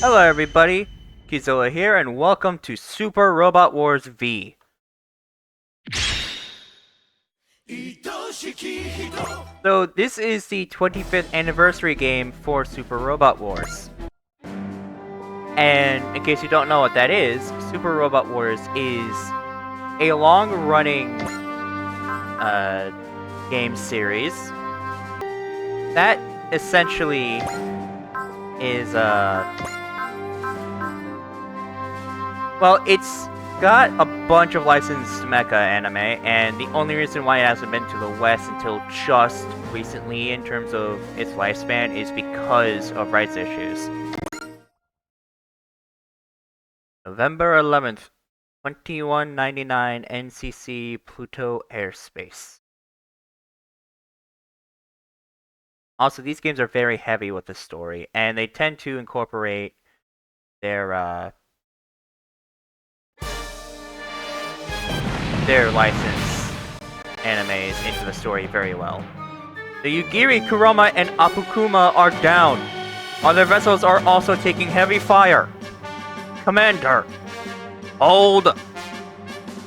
Hello everybody, Kizilla here, and welcome to Super Robot Wars V. So this is the 25th anniversary game for Super Robot Wars. And in case you don't know what that is, Super Robot Wars is a long-running game series that essentially is well, it's got a bunch of licensed mecha anime, and the only reason why it hasn't been to the West until just recently in terms of its lifespan is because of rights issues. November 11th, 2199 NCC Pluto Airspace. Also, these games are very heavy with the story, and they tend to incorporate their licensed animes into the story very well. The Yugiri, Kurama, and Apukuma are down. Other vessels are also taking heavy fire. Commander, hold!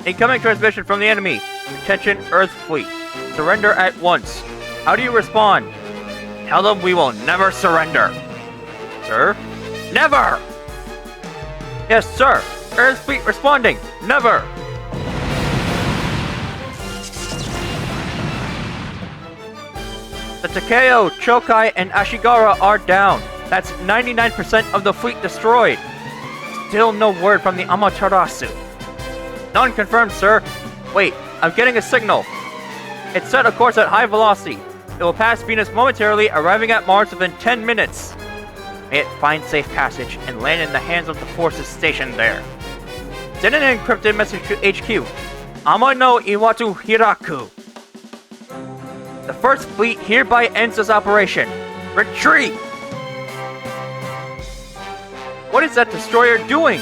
Incoming transmission from the enemy. Attention, Earth Fleet. Surrender at once. How do you respond? Tell them we will never surrender. Sir? Never! Yes, sir. Earth Fleet responding. Never! The Takeo, Chokai, and Ashigara are down. That's 99% of the fleet destroyed. Still no word from the Amaterasu. None confirmed, sir. Wait, I'm getting a signal. It's set a course at high velocity. It will pass Venus momentarily, arriving at Mars within 10 minutes. May it find safe passage and land in the hands of the forces stationed there. Send an encrypted message to HQ. Ama no Iwatu Hiraku. The First Fleet hereby ends this operation. Retreat! What is that destroyer doing?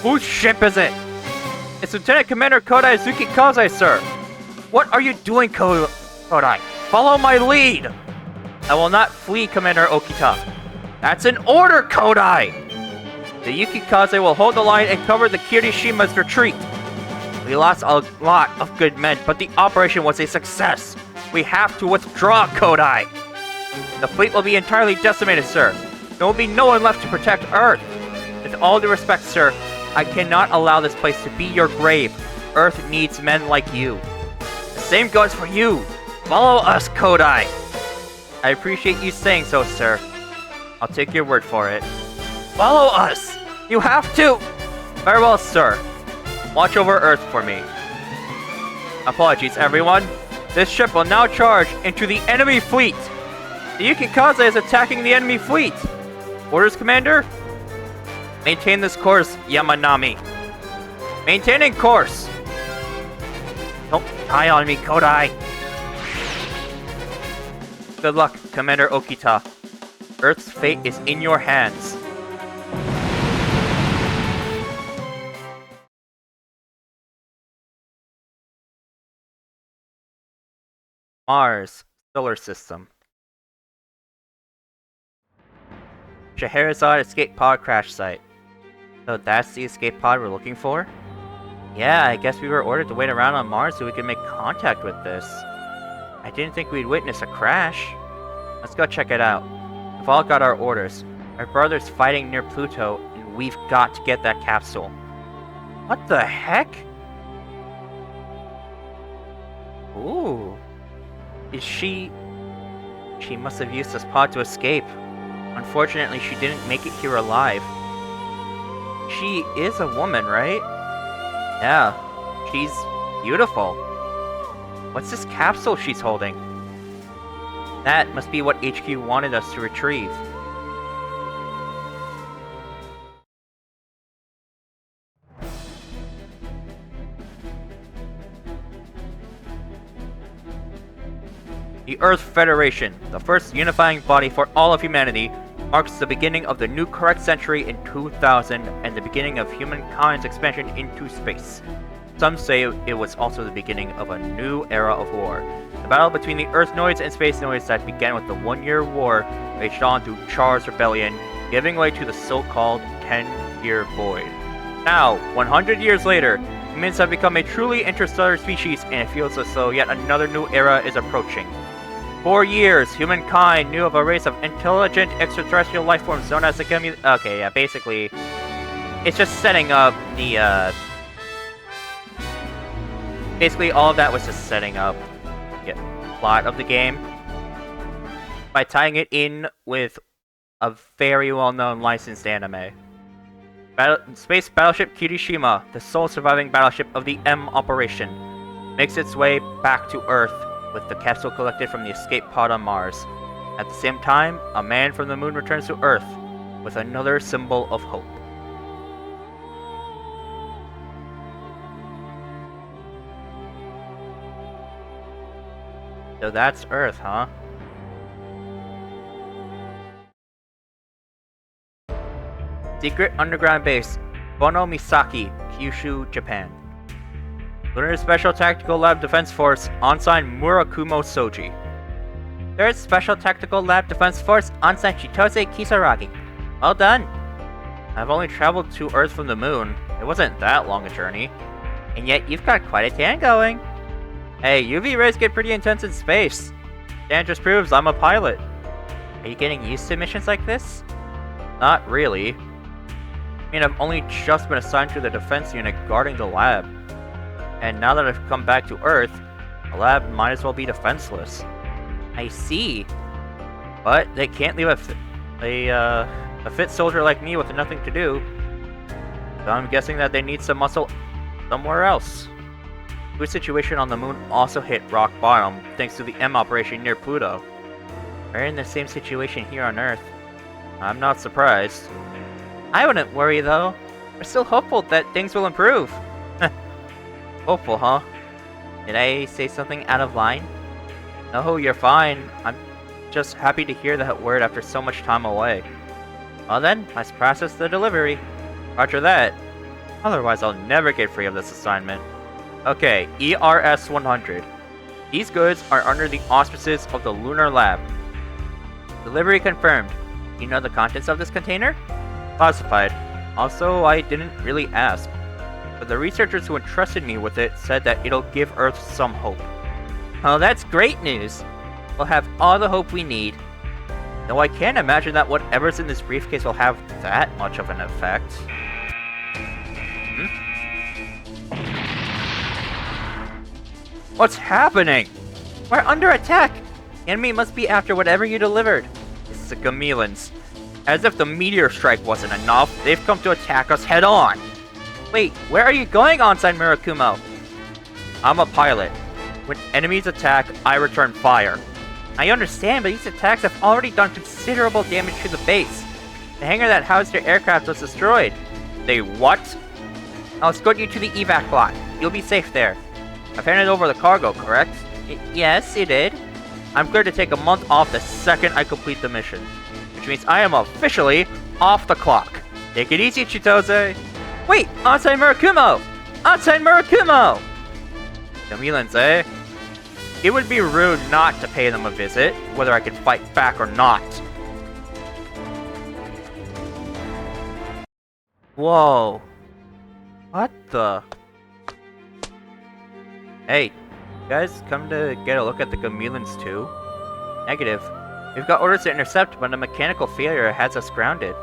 Whose ship is it? It's Lieutenant Commander Kodai Tsukikaze, sir. What are you doing, Kodai? Follow my lead! I will not flee, Commander Okita. That's an order, Kodai! The Yukikaze will hold the line and cover the Kirishima's retreat. We lost a lot of good men, but the operation was a success. We have to withdraw, Kodai! The fleet will be entirely decimated, sir. There will be no one left to protect Earth. With all due respect, sir, I cannot allow this place to be your grave. Earth needs men like you. The same goes for you. Follow us, Kodai! I appreciate you saying so, sir. I'll take your word for it. Follow us! You have to! Very well, sir. Watch over Earth for me. Apologies, everyone. This ship will now charge into the enemy fleet! The Yukikaze is attacking the enemy fleet! Orders, Commander? Maintain this course, Yamanami. Maintaining course! Don't die on me, Kodai! Good luck, Commander Okita. Earth's fate is in your hands. Mars, Solar System. Scheherazade escape pod crash site. So that's the escape pod we're looking for? Yeah, I guess we were ordered to wait around on Mars so we could make contact with this. I didn't think we'd witness a crash. Let's go check it out. We've all got our orders. Our brother's fighting near Pluto, and we've got to get that capsule. What the heck? Ooh. Is she... She must have used this pod to escape. Unfortunately, she didn't make it here alive. She is a woman, right? Yeah. She's beautiful. What's this capsule she's holding? That must be what HQ wanted us to retrieve. The Earth Federation, the first unifying body for all of humanity, marks the beginning of the new correct century in 2000 and the beginning of humankind's expansion into space. Some say it was also the beginning of a new era of war. The battle between the Earth Noids and Space Noids that began with the One-Year War raged on through Char's Rebellion giving way to the so-called 10-year void. Now, 100 years later, humans have become a truly interstellar species, and it feels as though yet another new era is approaching. For years, humankind knew of a race of intelligent extraterrestrial life forms known as the Gamillans. Okay, yeah, basically, it's just setting up the, basically, all of that was just setting up the plot of the game by tying it in with a very well-known licensed anime. Space Battleship Kirishima, the sole surviving battleship of the M operation, makes its way back to Earth with the capsule collected from the escape pod on Mars. At the same time, a man from the moon returns to Earth with another symbol of hope. So that's Earth, huh? Secret underground base, Bono Misaki, Kyushu, Japan. Lunar Special Tactical Lab Defense Force, on-sign Murakumo Soji. 3rd Special Tactical Lab Defense Force, on-sign Chitose Kisaragi. Well done! I've only traveled to Earth from the moon. It wasn't that long a journey. And yet you've got quite a tan going. Hey, UV rays get pretty intense in space. Tan just proves I'm a pilot. Are you getting used to missions like this? Not really. I mean, I've only just been assigned to the defense unit guarding the lab. And now that I've come back to Earth, the lab might as well be defenseless. I see. But they can't leave a fit soldier like me with nothing to do. So I'm guessing that they need some muscle somewhere else. The situation on the moon also hit rock bottom thanks to the M operation near Pluto. We're in the same situation here on Earth. I'm not surprised. I wouldn't worry though. We're still hopeful that things will improve. Hopeful, huh? Did I say something out of line? No, you're fine. I'm just happy to hear that word after so much time away. Well then, let's process the delivery. Roger that. Otherwise, I'll never get free of this assignment. Okay, ERS 100. These goods are under the auspices of the Lunar Lab. Delivery confirmed. You know the contents of this container? Classified. Also, I didn't really ask. But the researchers who entrusted me with it said that it'll give Earth some hope. Oh, that's great news! We'll have all the hope we need. Though I can't imagine that whatever's in this briefcase will have that much of an effect. What's happening? We're under attack! The enemy must be after whatever you delivered. This is the Gamillans. As if the meteor strike wasn't enough, they've come to attack us head-on! Wait, where are you going, on-sign Murakumo? I'm a pilot. When enemies attack, I return fire. I understand, but these attacks have already done considerable damage to the base. The hangar that housed your aircraft was destroyed. They what? I'll escort you to the evac block. You'll be safe there. I've handed over the cargo, correct? Yes, you did. I'm cleared to take a month off the second I complete the mission. Which means I am officially off the clock. Take it easy, Chitose. Wait, on-sign Murakumo! On-sign Murakumo! Gamillans, eh? It would be rude not to pay them a visit, whether I can fight back or not. Whoa. What the? Hey, you guys come to get a look at the Gamillans too? Negative. We've got orders to intercept, but a mechanical failure has us grounded.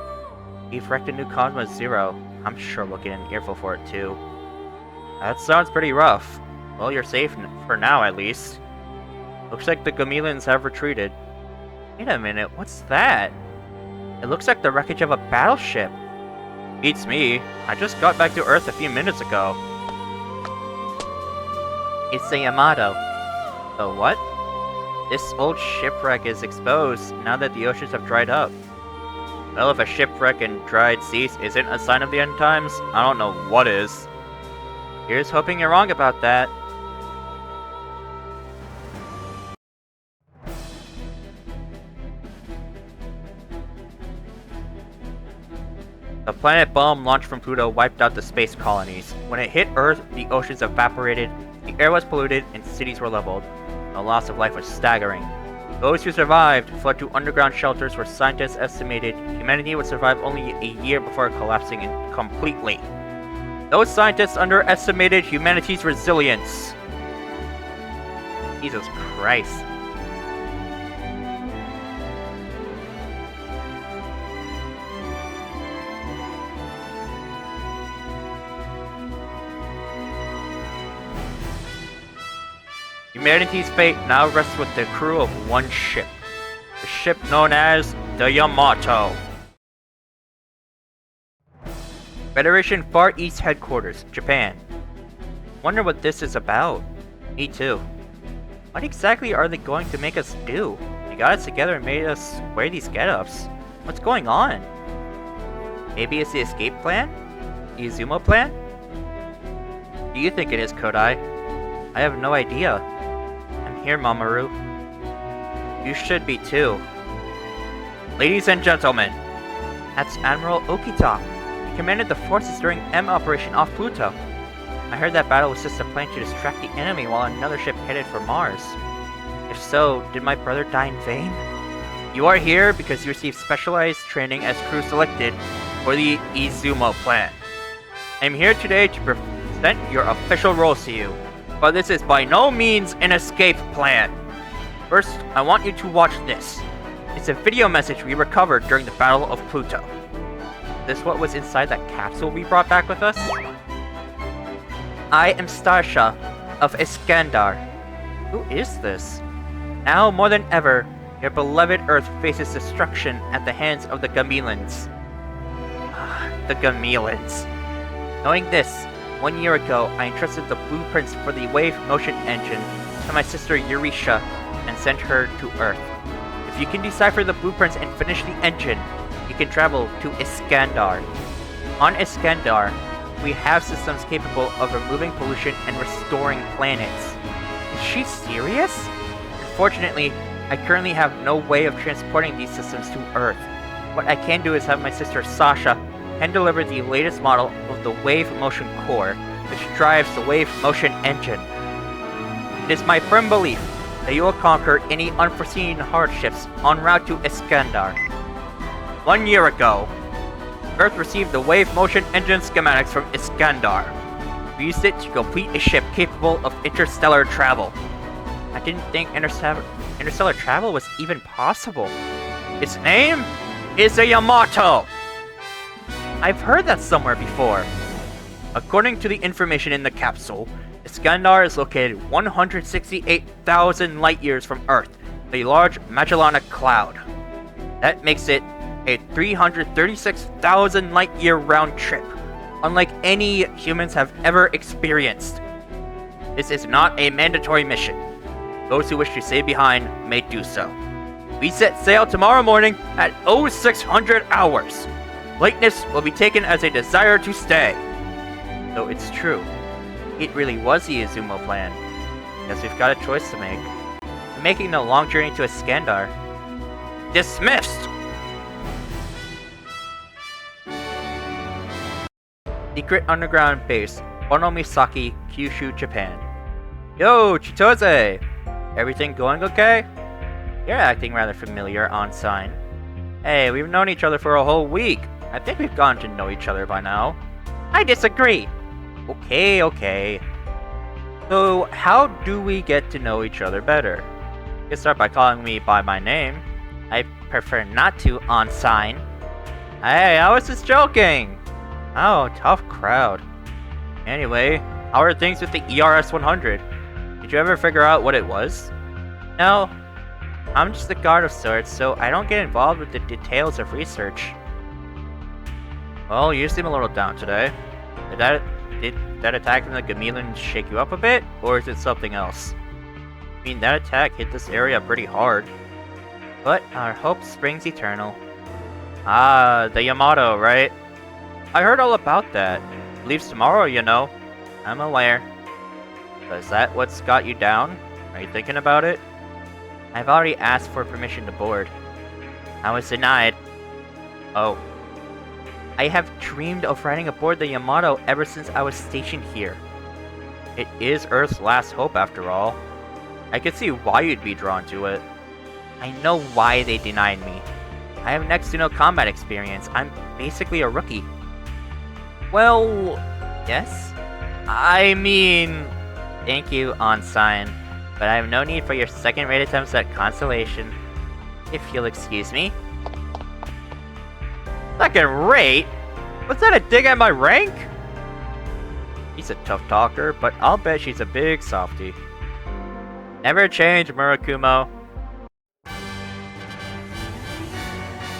We've wrecked a new Cosmos Zero. I'm sure we'll get an earful for it too. That sounds pretty rough. Well, you're safe for now, at least. Looks like the Gamillans have retreated. Wait a minute, what's that? It looks like the wreckage of a battleship. Beats me. I just got back to Earth a few minutes ago. It's a Yamato. The what? This old shipwreck is exposed now that the oceans have dried up. Well, if a shipwreck in dried seas isn't a sign of the end times, I don't know what is. Here's hoping you're wrong about that. The planet bomb launched from Pluto wiped out the space colonies. When it hit Earth, the oceans evaporated, the air was polluted, and cities were leveled. The loss of life was staggering. Those who survived fled to underground shelters where scientists estimated humanity would survive only a year before collapsing completely. Those scientists underestimated humanity's resilience. Jesus Christ. Humanity's fate now rests with the crew of one ship. The ship known as the Yamato. Federation Far East Headquarters, Japan. Wonder what this is about. Me too. What exactly are they going to make us do? They got us together and made us wear these get-ups. What's going on? Maybe it's the escape plan? The Izumo plan? Do you think it is, Kodai? I have no idea. I'm here, Mamoru. You should be too. Ladies and gentlemen, that's Admiral Okita. He commanded the forces during M Operation off Pluto. I heard that battle was just a plan to distract the enemy while another ship headed for Mars. If so, did my brother die in vain? You are here because you received specialized training as crew selected for the Izumo plan. I'm here today to present your official roles to you, but this is by no means an escape plan. First, I want you to watch this. It's a video message we recovered during the Battle of Pluto. Is this what was inside that capsule we brought back with us? I am Starsha of Iskandar. Who is this? Now more than ever, your beloved Earth faces destruction at the hands of the Gamillans. The Gamillans. Knowing this, 1 year ago, I entrusted the blueprints for the wave motion engine to my sister Eurisha and sent her to Earth. If you can decipher the blueprints and finish the engine, you can travel to Iskandar. On Iskandar, we have systems capable of removing pollution and restoring planets. Is she serious? Unfortunately, I currently have no way of transporting these systems to Earth. What I can do is have my sister Sasha hand deliver the latest model of the Wave Motion Core, which drives the Wave Motion Engine. It is my firm belief that you will conquer any unforeseen hardships en route to Iskandar. 1 year ago, Earth received the Wave Motion Engine schematics from Iskandar. We used it to complete a ship capable of interstellar travel. I didn't think interstellar travel was even possible. Its name is a Yamato! I've heard that somewhere before. According to the information in the capsule, Iskandar is located 168,000 light-years from Earth, a large Magellanic Cloud. That makes it a 336,000 light-year round trip, unlike any humans have ever experienced. This is not a mandatory mission. Those who wish to stay behind may do so. We set sail tomorrow morning at 0600 hours. Lateness will be taken as a desire to stay. Though it's true, it really was the Izumo plan. Guess we've got a choice to make. I'm making the long journey to Iskandar. Dismissed! Secret underground base, Onomisaki, Kyushu, Japan. Yo, Chitose! Everything going okay? You're acting rather familiar on sign. Hey, we've known each other for a whole week. I think we've gotten to know each other by now. I disagree! Okay. So, how do we get to know each other better? You can start by calling me by my name. I prefer not to on sign. Hey, I was just joking! Oh, tough crowd. Anyway, how are things with the ERS 100? Did you ever figure out what it was? No. I'm just a guard of sorts, so I don't get involved with the details of research. Well, you seem a little down today. Did that attack from the Gamillans shake you up a bit, or is it something else? I mean, that attack hit this area pretty hard. But our hope springs eternal. Ah, the Yamato, right? I heard all about that. It leaves tomorrow, you know. I'm aware. Is that what's got you down? Are you thinking about it? I've already asked for permission to board. I was denied. Oh. I have dreamed of riding aboard the Yamato ever since I was stationed here. It is Earth's last hope after all. I could see why you'd be drawn to it. I know why they denied me. I have next to no combat experience. I'm basically a rookie. Well, yes? I mean... Thank you, Ensign, but I have no need for your second-rate attempts at consolation. If you'll excuse me. Second rate? Was that a dig at my rank? She's a tough talker, but I'll bet she's a big softie. Never change, Murakumo.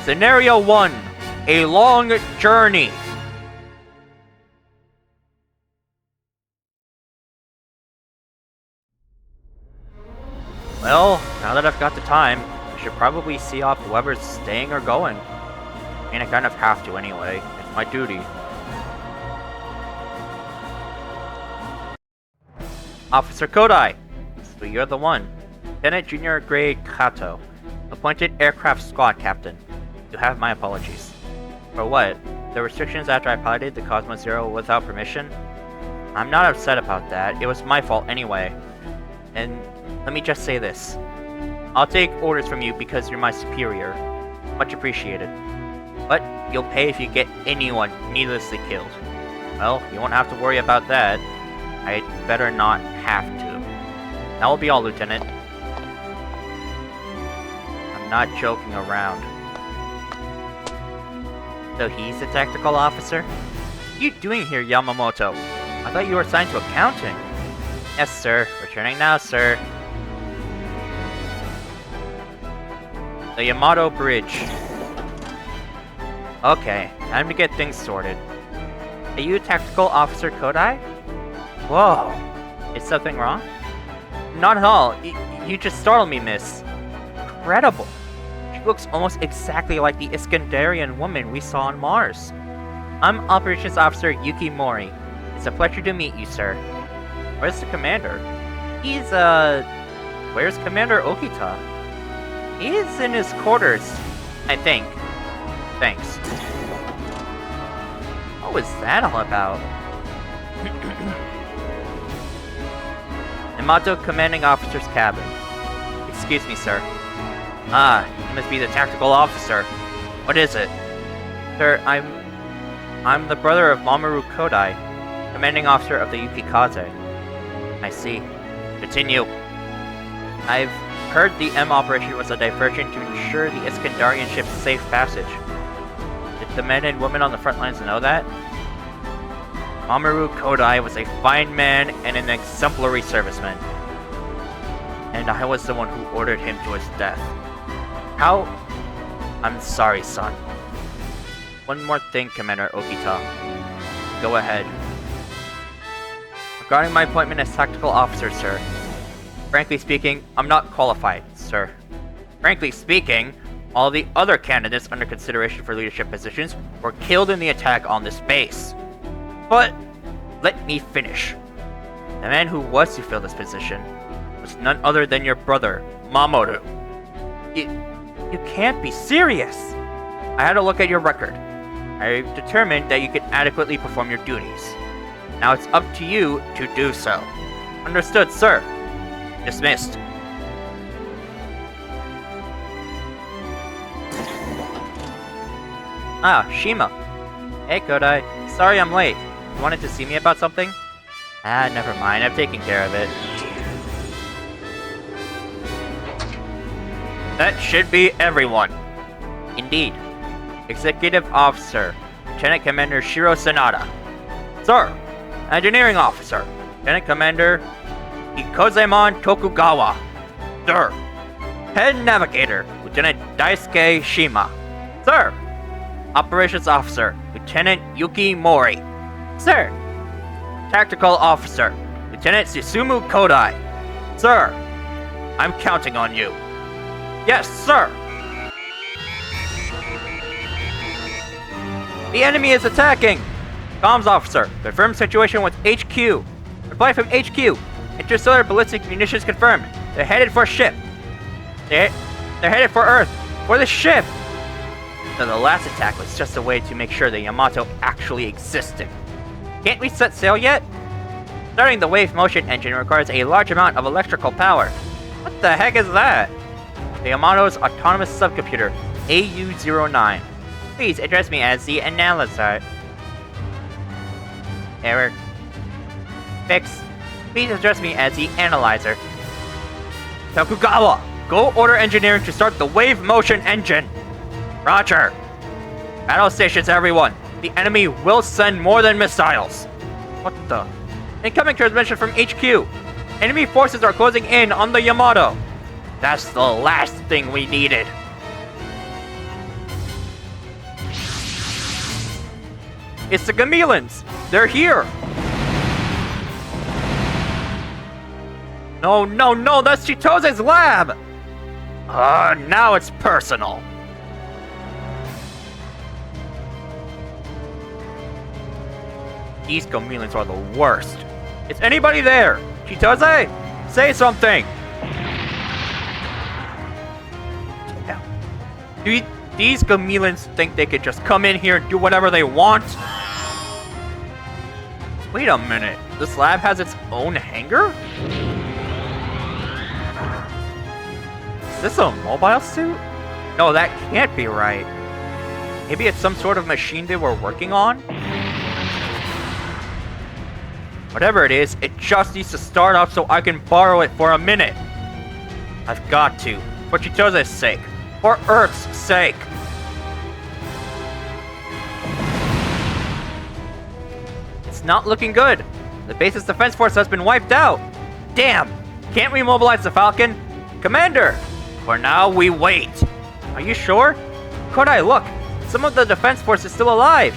Scenario 1. A long journey. Well, now that I've got the time, I should probably see off whoever's staying or going. I mean, I kind of have to anyway. It's my duty. Officer Kodai! So you're the one. Lieutenant Junior Grade Kato. Appointed Aircraft Squad Captain. You have my apologies. For what? The restrictions after I piloted the Cosmos Zero without permission? I'm not upset about that. It was my fault anyway. And let me just say this. I'll take orders from you because you're my superior. Much appreciated. But you'll pay if you get anyone needlessly killed. Well, you won't have to worry about that. I'd better not have to. That will be all, Lieutenant. I'm not joking around. So he's a tactical officer? What are you doing here, Yamamoto? I thought you were assigned to accounting. Yes, sir. Returning now, sir. The Yamato Bridge. Okay, time to get things sorted. Are you Tactical Officer Kodai? Whoa. Is something wrong? Not at all. You just startled me, miss. Incredible. She looks almost exactly like the Iskandarian woman we saw on Mars. I'm Operations Officer Yuki Mori. It's a pleasure to meet you, sir. Where's the commander? He's, Where's Commander Okita? He's in his quarters, I think. Thanks. What was that all about? Yamato Commanding Officer's cabin. Excuse me, sir. Ah, you must be the tactical officer. What is it? Sir, I'm the brother of Mamoru Kodai, commanding officer of the Yukikaze. I see. Continue. I've heard the M operation was a diversion to ensure the Iskandarian ship's safe passage. Did the men and women on the front lines know that? Mamoru Kodai was a fine man and an exemplary serviceman. And I was the one who ordered him to his death. How? I'm sorry, son. One more thing, Commander Okita. Go ahead. Regarding my appointment as tactical officer, sir. Frankly speaking, I'm not qualified, sir. Frankly speaking, all the other candidates under consideration for leadership positions were killed in the attack on this base. But, let me finish. The man who was to fill this position was none other than your brother, Mamoru. You can't be serious! I had a look at your record. I determined that you could adequately perform your duties. Now it's up to you to do so. Understood, sir. Dismissed. Ah, Shima. Hey, Kodai. Sorry I'm late. You wanted to see me about something? Ah, never mind. I've taken care of it. That should be everyone. Indeed. Executive Officer, Lieutenant Commander Shiro Sanada. Sir, Engineering Officer, Lieutenant Commander Ikozemon Tokugawa. Sir, Head Navigator, Lieutenant Daisuke Shima. Sir, Operations Officer, Lieutenant Yuki Mori. Sir, Tactical Officer, Lieutenant Susumu Kodai. Sir, I'm counting on you. Yes, sir! The enemy is attacking! Comms Officer, confirm situation with HQ. Reply from HQ. Interstellar ballistic munitions confirmed. They're headed for ship. They're headed for Earth. For the ship! So the last attack was just a way to make sure the Yamato actually existed. Can't we set sail yet? Starting the wave motion engine requires a large amount of electrical power. What the heck is that? the Yamato's autonomous subcomputer, AU-09. Please address me as the analyzer. Error. Fix. Please address me as the analyzer. Tokugawa, go order engineering to start the wave motion engine. Roger. Battle stations, everyone. The enemy will send more than missiles. What the? Incoming transmission from HQ. Enemy forces are closing in on the Yamato. That's the last thing we needed. It's the Gamillans. They're here. No, that's Chitose's lab. Now it's personal. These Gamillans are the worst. Is anybody there? Chitose? Say something! Do these Gamillans think they could just come in here and do whatever they want? Wait a minute. This lab has its own hangar? Is this a mobile suit? No, that can't be right. Maybe it's some sort of machine they were working on? Whatever it is, it just needs to start up so I can borrow it for a minute. I've got to. For Chitose's sake. For Earth's sake. It's not looking good. The base's defense force has been wiped out. Damn! Can't we mobilize the Falcon? Commander! For now, we wait. Are you sure? Kodai, look! Some of the defense force is still alive.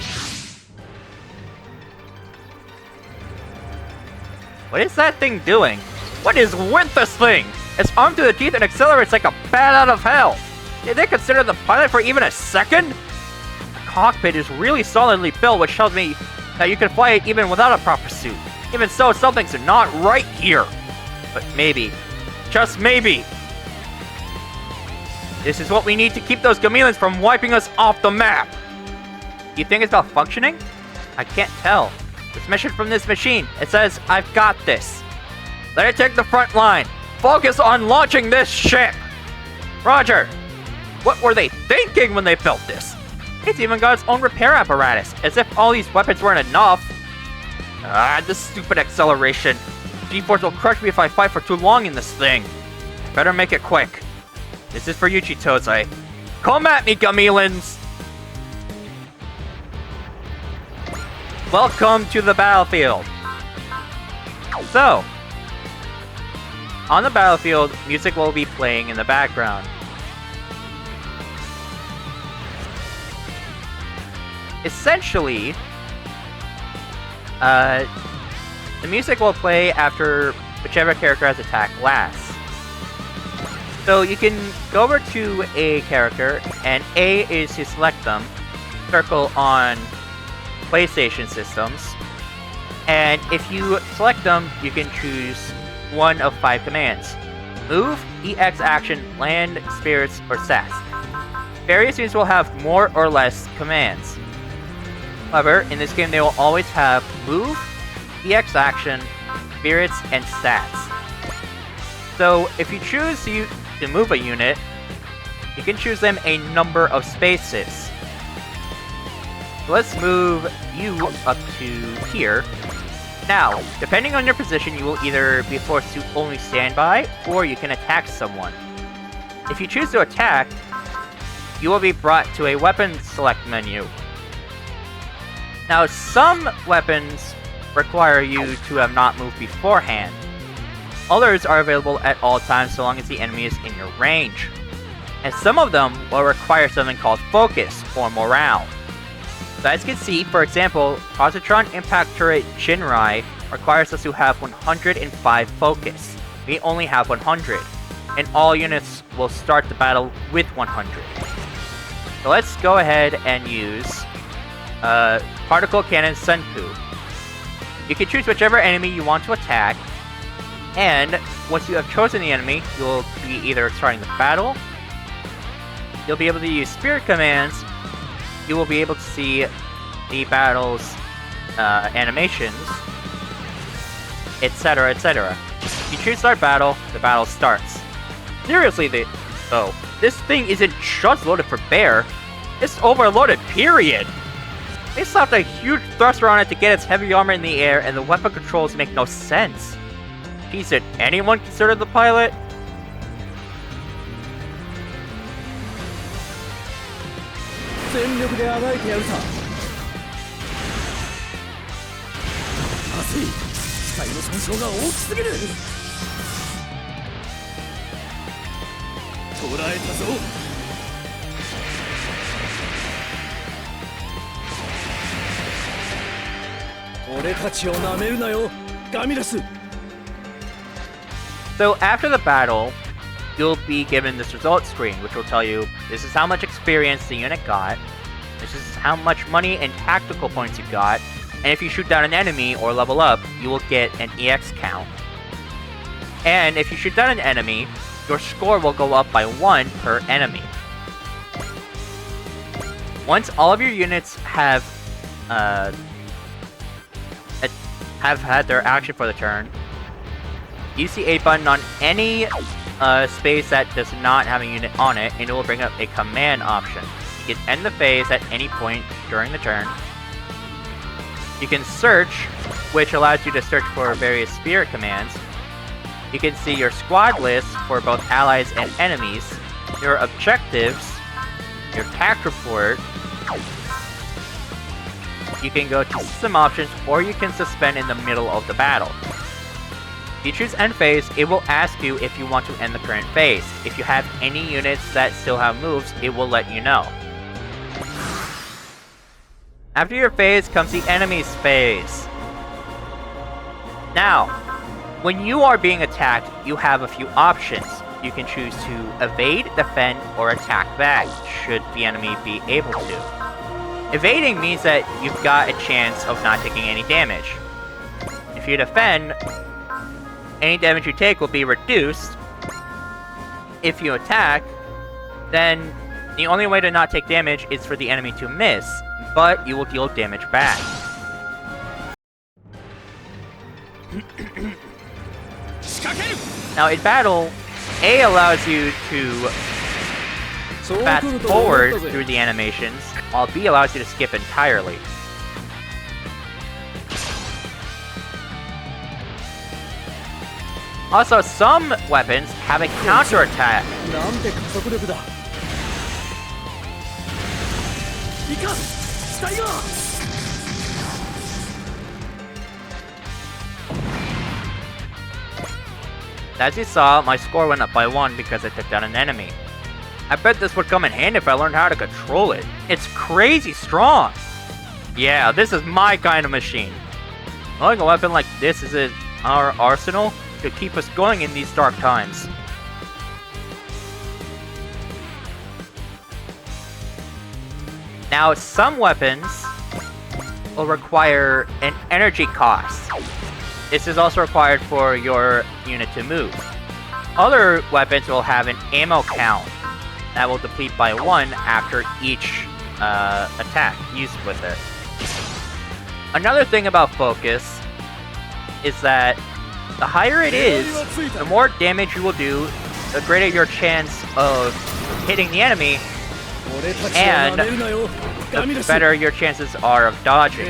What is that thing doing? What is with this thing? It's armed to the teeth and accelerates like a bat out of hell. Did they consider the pilot for even a second? The cockpit is really solidly built, which tells me that you can fly it even without a proper suit. Even so, something's not right here. But maybe, just maybe, this is what we need to keep those Gamillans from wiping us off the map. You think it's malfunctioning? I can't tell. This mission from this machine, it says, I've got this. Let it take the front line. Focus on launching this ship. Roger. What were they thinking when they built this? It's even got its own repair apparatus, as if all these weapons weren't enough. This stupid acceleration. G-Force will crush me if I fight for too long in this thing. Better make it quick. This is for you, Chitose. Come at me, Gamillans! Welcome to the battlefield. So, on the battlefield, music will be playing in the background. Essentially, the music will play after whichever character has attacked last. So you can go over to a character, and A is to select them, circle on PlayStation systems, and if you select them, you can choose one of 5 commands. Move, EX action, land, spirits, or SAS. Various units will have more or less commands. However, in this game they will always have move, EX action, spirits, and stats. So if you choose to move a unit, you can choose them a number of spaces. So let's move you up to here. Now, depending on your position, you will either be forced to only stand by, or you can attack someone. If you choose to attack, you will be brought to a weapon select menu. Now, some weapons require you to have not moved beforehand. Others are available at all times so long as the enemy is in your range. And some of them will require something called focus or morale. So as you can see, for example, Positron Impact Turret Shinrai requires us to have 105 focus. We only have 100, and all units will start the battle with 100. So let's go ahead and use Particle Cannon Senpu. You can choose whichever enemy you want to attack, and once you have chosen the enemy, you'll be either starting the battle, you'll be able to use spirit commands, you will be able to see the battle's animations, etc., etc. If you choose start battle, the battle starts. Seriously, So, this thing isn't just loaded for bear, it's overloaded, period. They slapped a huge thruster on it to get its heavy armor in the air, and the weapon controls make no sense. Geez, did anyone consider the pilot? So after the battle, you'll be given this results screen, which will tell you this is how much experience the unit got, this is how much money and tactical points you got, and if you shoot down an enemy or level up, you will get an EX count. And if you shoot down an enemy, your score will go up by 1 per enemy. Once all of your units have had their action for the turn, use the A button on any space that does not have a unit on it, and it will bring up a command option. You can end the phase at any point during the turn. You can search, which allows you to search for various spirit commands. You can see your squad list for both allies and enemies, your objectives, your tact report. You can go to system options, or you can suspend in the middle of the battle. If you choose end phase, it will ask you if you want to end the current phase. If you have any units that still have moves, it will let you know. After your phase comes the enemy's phase. Now, when you are being attacked, you have a few options. You can choose to evade, defend, or attack back, should the enemy be able to. Evading means that you've got a chance of not taking any damage. If you defend, any damage you take will be reduced. If you attack, then the only way to not take damage is for the enemy to miss, but you will deal damage back. Now in battle, A allows you to fast forward through the animations, while B allows you to skip entirely. Also, some weapons have a counterattack. As you saw, my score went up by 1 because I took down an enemy. I bet this would come in handy if I learned how to control it. It's crazy strong! Yeah, this is my kind of machine. Knowing a weapon like this is in our arsenal to keep us going in these dark times. Now, some weapons will require an energy cost. This is also required for your unit to move. Other weapons will have an ammo count that will deplete by 1 after each attack used with it. Another thing about focus is that the higher it is, the more damage you will do, the greater your chance of hitting the enemy, and the better your chances are of dodging.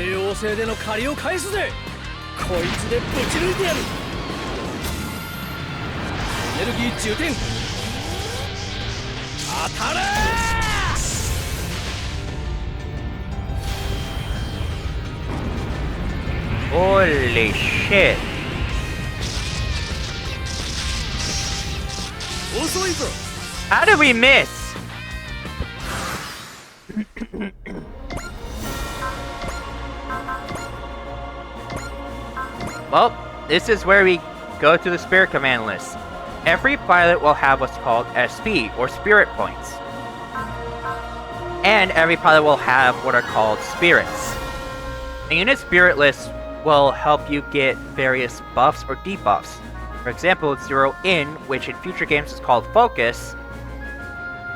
Holy shit. How did we miss? Well, this is where we go to the spirit command list. Every pilot will have what's called SP, or spirit points. And every pilot will have what are called spirits. The unit spirit list will help you get various buffs or debuffs. For example, Zero In, which in future games is called Focus,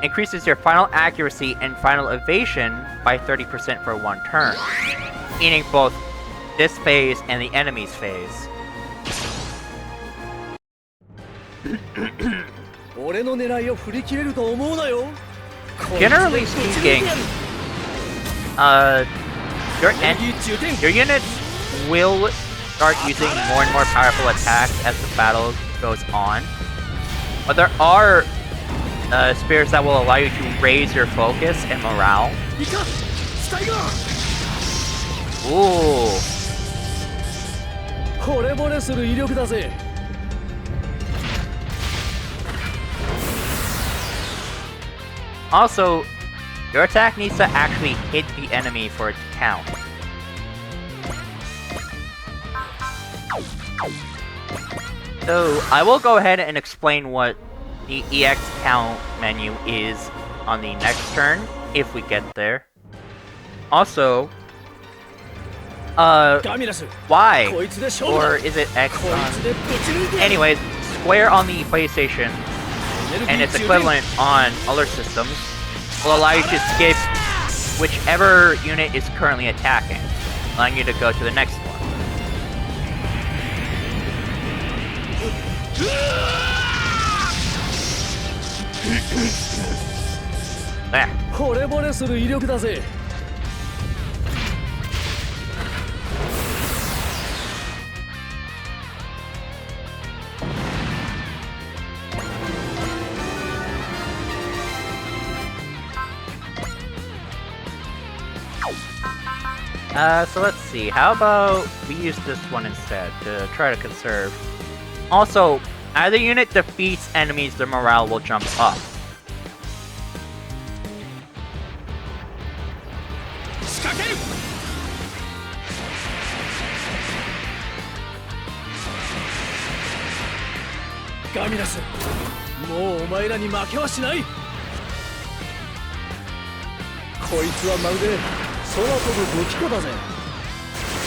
increases your final accuracy and final evasion by 30% for 1 turn, meaning both this phase and the enemy's phase. Generally speaking, your units will start using more and more powerful attacks as the battle goes on. But there are spirits that will allow you to raise your focus and morale. Ooh. Also, your attack needs to actually hit the enemy for it to count. So, I will go ahead and explain what the EX count menu is on the next turn, if we get there. Also, Y, or is it X on... Anyways, square on the PlayStation, and its equivalent on other systems, will allow you to skip whichever unit is currently attacking, allowing you to go to the next one. There. So let's see, how about we use this one instead to try to conserve. Also, as the unit defeats enemies, their morale will jump up. Gamillans,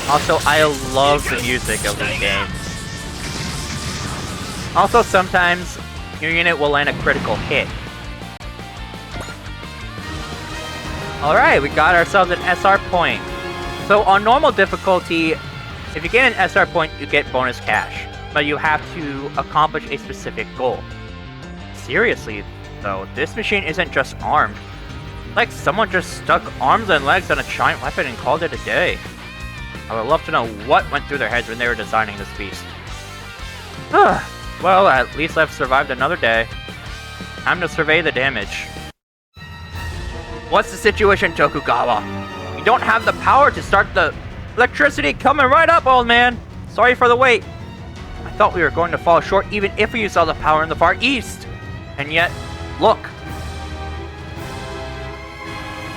also, I love the music of this game. Also, sometimes your unit will land a critical hit. Alright, we got ourselves an SR point. So on normal difficulty, if you get an SR point, you get bonus cash. But you have to accomplish a specific goal. Seriously, though, this machine isn't just armed. Like someone just stuck arms and legs on a giant weapon and called it a day. I would love to know what went through their heads when they were designing this beast. Well, at least I've survived another day. Time to survey the damage. What's the situation, Tokugawa? You don't have the power to start the electricity coming right up, old man. Sorry for the wait. I thought we were going to fall short even if we saw the power in the far east. And yet, look.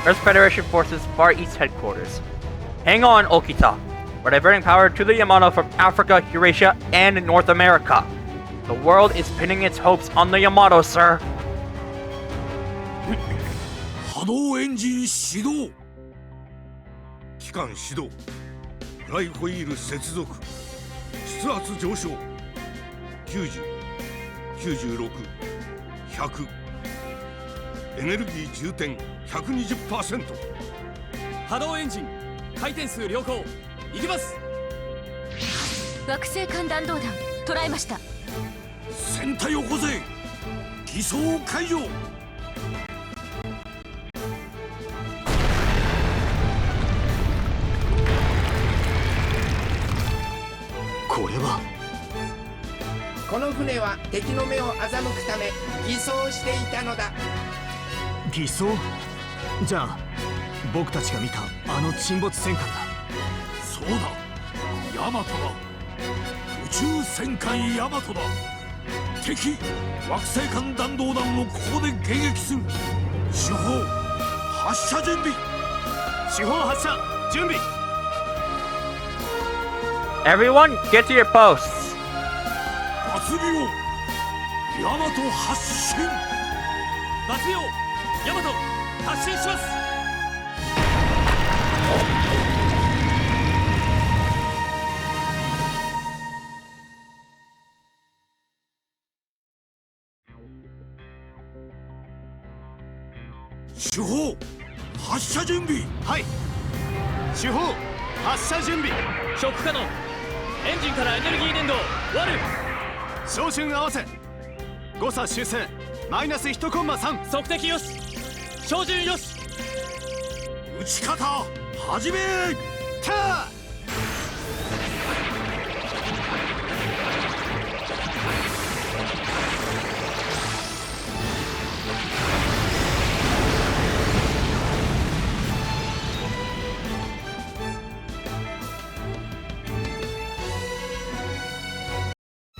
Earth Federation Forces Far East Headquarters. Hang on, Okita. We're diverting power to the Yamato from Africa, Eurasia, and North America. The world is pinning its hopes on the Yamato, sir. 波動エンジン始動。機関始動。フライホイール接続。出圧上昇。90、96、100。エネルギー充填 120%。波動エンジン回転数良好。行きます。惑星間弾道弾捉えました。船体を保ぜ。偽装解除。これは。この船は敵の目を欺くため偽装していたのだ。偽装？じゃあ僕たちが見たあの沈没戦艦だ。そうだ、ヤマトだ。宇宙戦艦ヤマトだ。敵惑星間弾道弾をここで迎撃する。主砲発射準備。主砲発射準備。 Everyone, get to your posts. 抜病ヤマト発進。抜病ヤマト発進します。主砲発射準備。はい。主砲発射準備。ショック可能。エンジンからエネルギー伝導割る。照準合わせ。誤差修正。マイナス1コンマ3。測敵よし照準よし撃ち方始め。たー。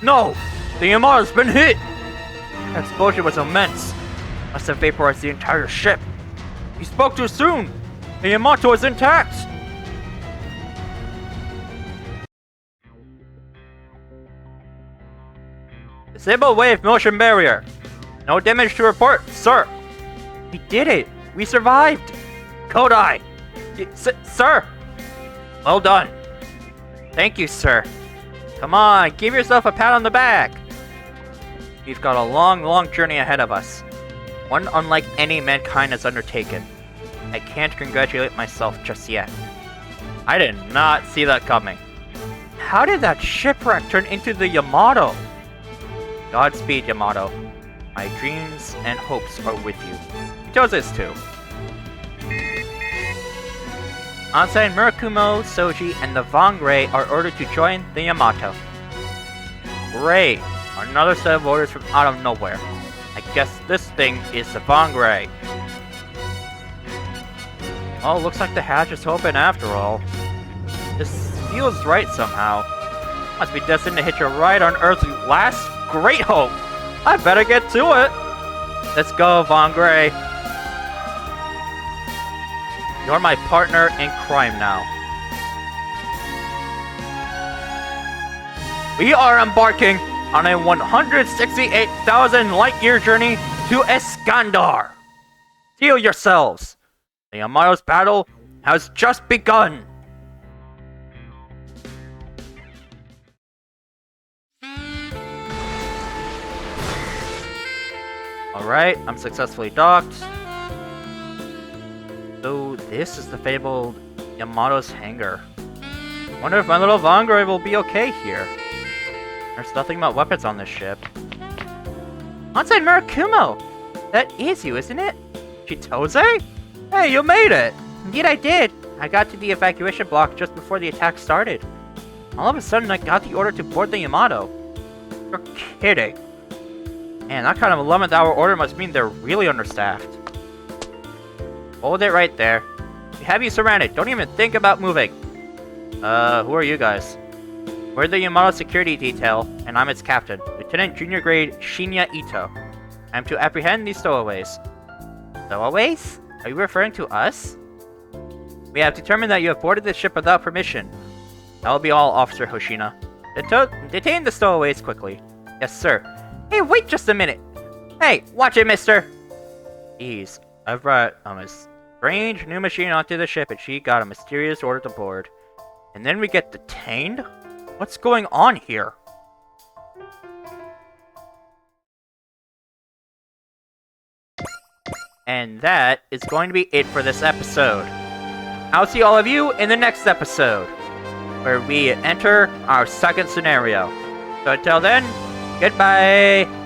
No! The Yamato's been hit! That explosion was immense. Must have vaporized the entire ship. You spoke too soon! The Yamato is intact! Disable wave motion barrier. No damage to report, sir. We did it! We survived! Kodai! Sir! Well done. Thank you, sir. Come on, give yourself a pat on the back! We've got a long, long journey ahead of us. One unlike any mankind has undertaken. I can't congratulate myself just yet. I did not see that coming. How did that shipwreck turn into the Yamato? Godspeed, Yamato. My dreams and hopes are with you. Chitose's too. Ansai, Murakumo, Soji, and the Vangre are ordered to join the Yamato. Great! Another set of orders from out of nowhere. I guess this thing is the Vangre. Oh, looks like the hatch is open after all. This feels right somehow. Must be destined to hitch a ride on Earth's last great hope. I better get to it. Let's go, Vangre. You're my partner in crime now. We are embarking on a 168,000 light-year journey to Iskandar. Steel yourselves. The Yamato's battle has just begun. Alright, I'm successfully docked. So this is the fabled Yamato's hangar. Wonder if my little Vangre will be okay here. There's nothing about weapons on this ship. Onside Murakumo! That is you, isn't it? Chitose? Hey, you made it! Indeed I did. I got to the evacuation block just before the attack started. All of a sudden I got the order to board the Yamato. You're kidding. Man, that kind of 11th hour order must mean they're really understaffed. Hold it right there. We have you surrounded. Don't even think about moving. Who are you guys? We're the Yamato security detail, and I'm its captain, Lieutenant Junior Grade Shinya Ito. I'm to apprehend these stowaways. Stowaways? Are you referring to us? We have determined that you have boarded the ship without permission. That will be all, Officer Hoshina. Detain the stowaways quickly. Yes, sir. Hey, wait just a minute! Hey, watch it, mister! Jeez, I've brought a strange new machine onto the ship and she got a mysterious order to board. And then we get detained? What's going on here? And that is going to be it for this episode. I'll see all of you in the next episode, where we enter our second scenario. So until then, goodbye!